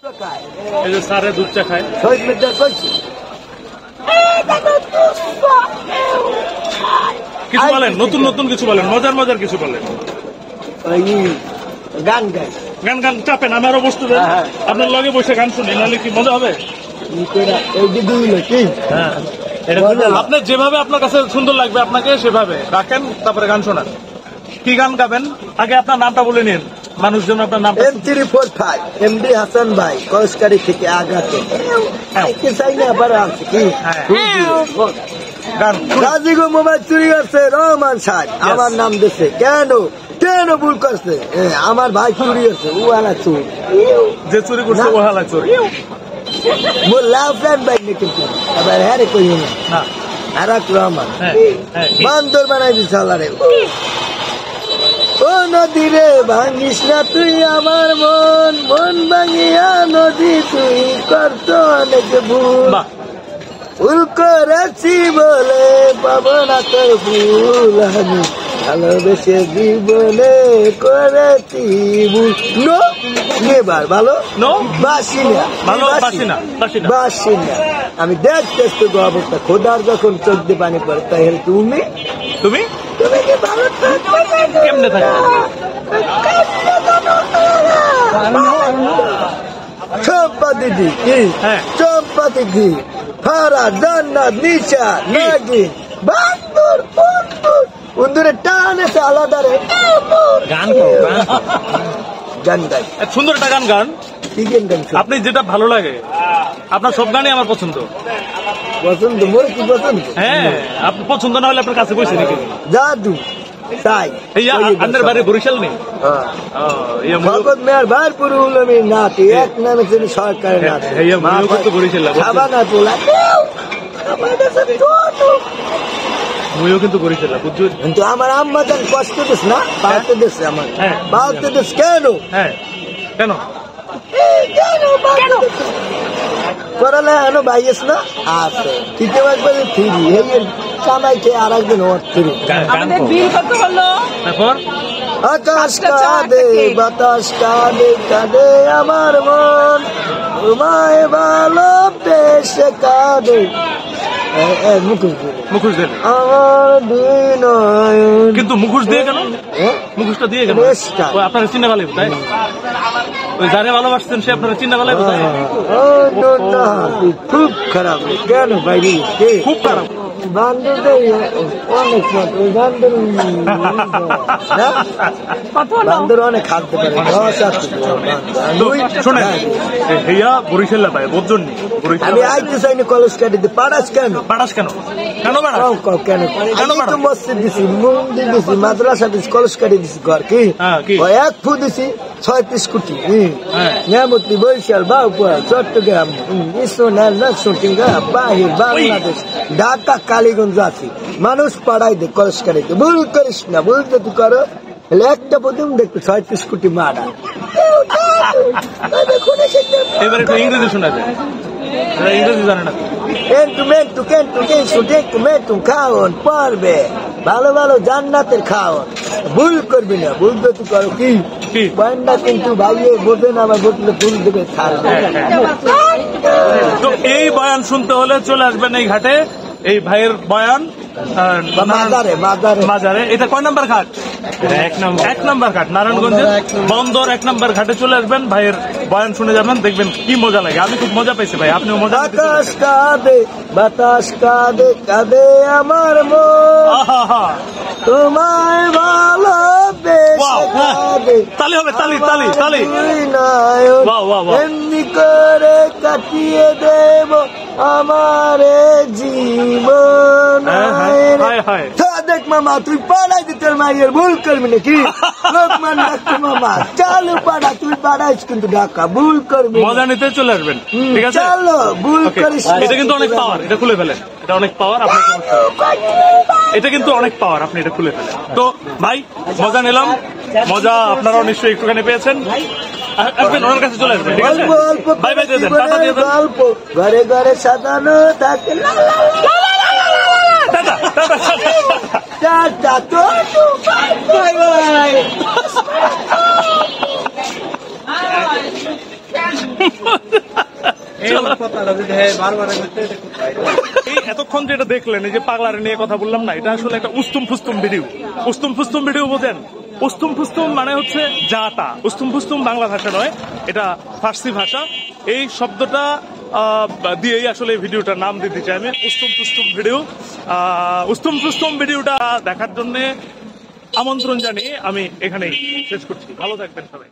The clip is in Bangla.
এই যে স্যারে দুধ চা খায়। কিছু বলেন, নতুন নতুন কিছু বলেন, মজার মজার কিছু বলেন। গান গাই, গান গান চাপেন, আমারও বসতে দেন, আপনার লগে বসে গান শুনি, নাহলে কি মজা হবে? হ্যাঁ, আপনার যেভাবে আপনার কাছে সুন্দর লাগবে আপনাকে সেভাবে রাখেন, তারপরে গান শোনান। কি গান গাবেন? আগে আপনার নামটা বলে নিন, মানুষজন আপনার নাম। M345 MD হাসান ভাই, কলসকারি থেকে আগাতে চাই না, আবার আছে কি গান। গাজীগো মোবাইল চুরি করছে রহমান সাহেব, আমার নাম দিচ্ছে। কেন কেন ভুল করছে? আমার ভাই চুরি করছে, ও আলা চুর, যে চুরি করছে ও হালা চোর। মোর লাভ ফ্রেন্ড ভাই নে, কিন্তু আবার হ্যাঁ রে কই না আরাক রহমান বান্দর বানাই দিছে আল্লাহরে। ও নদী রে ভাঙিস না তুই আমার মন, মন ভাঙিয়া নদী তুই করত অনেক ভুল, ভুল করেছি বলে পাবো না তোর ভুল, আমি ভালোবেসে জীবনে করেছি ভুল। নেবার ভালো বাসি না, বাসি না। আমি দেখতেছি তো অবস্থা, খোদার যখন চোখ দিয়ে পানি পড়ে, তাই তুমি তুমি তুমি কি ভালো কেমনে থাকো? চম্পা দিদি কি, চম্পা দিদি ফারা জান্নাত নিচা নাগিন বান্দর বন্ধুরে টানেছে আলাদা রে। গান গান গাই, সুন্দর একটা গান গান। কি গান গান? আপনি যেটা ভালো লাগে, আপনার সব গানই আমার পছন্দ। পছন্দ মোর কি পছন্দ? হ্যাঁ, আপনি পছন্দ না হলে আপনার কাছে বসে নাকি জাদু তাই আপনার বাড়ি বরিশাল নেই? ভগত মেয়ার ভারপুর আমি নাতি, এক নামে তিনি সরকারের নাতি, বরিশাল সাবানা তোলা মুইও কিন্তু বরিশাল, বুঝছো? কিন্তু আমার আম্মা যান কষ্ট দিস না, পাওয়াতে দিস আমার, পাওয়াতে দিস কেন? হ্যাঁ কেন করালে এনো বাইস না আছে ঠিক একবার ফ্রি কামাই খেয়ে আর একদিন ওর ফ্রি। তারপর আকাশ কাঁদে বাতাস কাঁদে কাঁদে আমার মন, তোমায় ভালোবেসে কাঁদে মুখোশ দিয়ে। আমার দুই নয়ন। কিন্তু মুখোশ দিয়ে কেন? মুখোশটা দিয়ে কেন? আপনারা চিন্তা ভালো তাই, ওই যারে ভালোবাসছেন সে আপনারা চিন্তা ভালো তাই। খুব খারাপ কেন বাইরে, খুব খারাপ। বান্দর অনেক খাদ্য পারে। শোনেন হেয়া বরিশাল ভাই বোঝন নি, আমি আইতে চাইনি কলেজ কাটিতে। পাড়াস কেন? পাড়াস কেন? কেন কেন কেন? মসজিদ দিছি, মন্দির দিছি, মাদ্রাসা দিছি, কলেজ কাটি দিছি, ঘর কি এক ফু দিছি 36 কোটি। নিয়ামতি বরিশাল বাউপুরা চট্টগ্রাম বাহির বাংলাদেশ ঢাকা কালীগঞ্জ আছি, মানুষ পাড়াই দে কলেজ কাটিতে। ভুল করিস না, ভুল যদি করো তাহলে একটা প্রথম দেখবে 36 কোটি মারা। এবার একটু ইংরেজি শোনা যায়, ইংরেজি জানে না। খাওয়ন পড়বে ভালো ভালো জান্নাতের খাওয়ন, ভুল করবি না। ভুল যদি করো কি পয়েন্টটা কিন্তু ভাইয়ে বোঝে না, আবার বললে ভুল দেবে ছাড়বে। তো এই বয়ান শুনতে হলে চলে আসবেন এই ঘাটে, এই ভাইয়ের বয়ান মাজারে। এটা কয় নাম্বার ঘাট? 1 নাম্বার ঘাট, নারায়ণগঞ্জের বন্দর 1 নাম্বার ঘাটে চলে আসবেন, ভাইয়ের বয়ান শুনে যাবেন, দেখবেন কি মজা লাগে। আমি খুব মজা পেয়েছি ভাই, আপনিও মজা। আকাশ কাঁদে বাতাস কাঁদে কাঁদে আমার মন, তোমায় ভালোবেসে কাঁদে। তালি হবে, তালি তালি তালি। এমনি করে কাটিয়ে দেব আমার জীবন। দেখ মামা তুই পাড়াই দিতে মাইয়ের ভুল করবি নাকি? লোকমান ডাকতে মামা চালু পাড়া, তুই পাড়াইস কিন্তু ঢাকা ভুল করবি। মজা নিতে চলে আসবেন, ঠিক আছে? চলো ভুল করিস। এটা কিন্তু অনেক পাওয়ার, এটা খুলে ফেলেন, এটা অনেক পাওয়ার। এটা কিন্তু অনেক পাওয়ার, আপনি এটা খুলে ফেলেন। তো ভাই মজা নিলাম, মজা আপনারাও নিশ্চয়ই একটুখানি পেয়েছেন। আসবেন, ওনার কাছে চলে আসবেন, ঠিক আছে? বাই বাই দিয়ে দেন, টাটা দিয়ে দেন। ঘরে ঘরে সাজানো থাকে টাটা তো বাই বাই। এই এতক্ষণ যেটা দেখলেন এই যে পাগলারে নিয়ে কথা বললাম না, এটা আসলে একটা উস্তুম ফুস্তুম ভিডিও। উস্তুম ফুস্তুম ভিডিও বোঝেন? উস্তুম ফুস্তুম মানে হচ্ছে যা তা। উস্তুম ফুস্তুম বাংলা ভাষা নয়, এটা ফার্সি ভাষা। এই শব্দটা দিয়েই আসলে এই ভিডিওটার নাম দিতে চাই আমি, উস্তুম ফুস্তুম ভিডিও। উস্তুম ফুস্তুম ভিডিওটা দেখার জন্য আমন্ত্রণ জানিয়ে আমি এখানেই শেষ করছি। ভালো থাকবেন সবাই।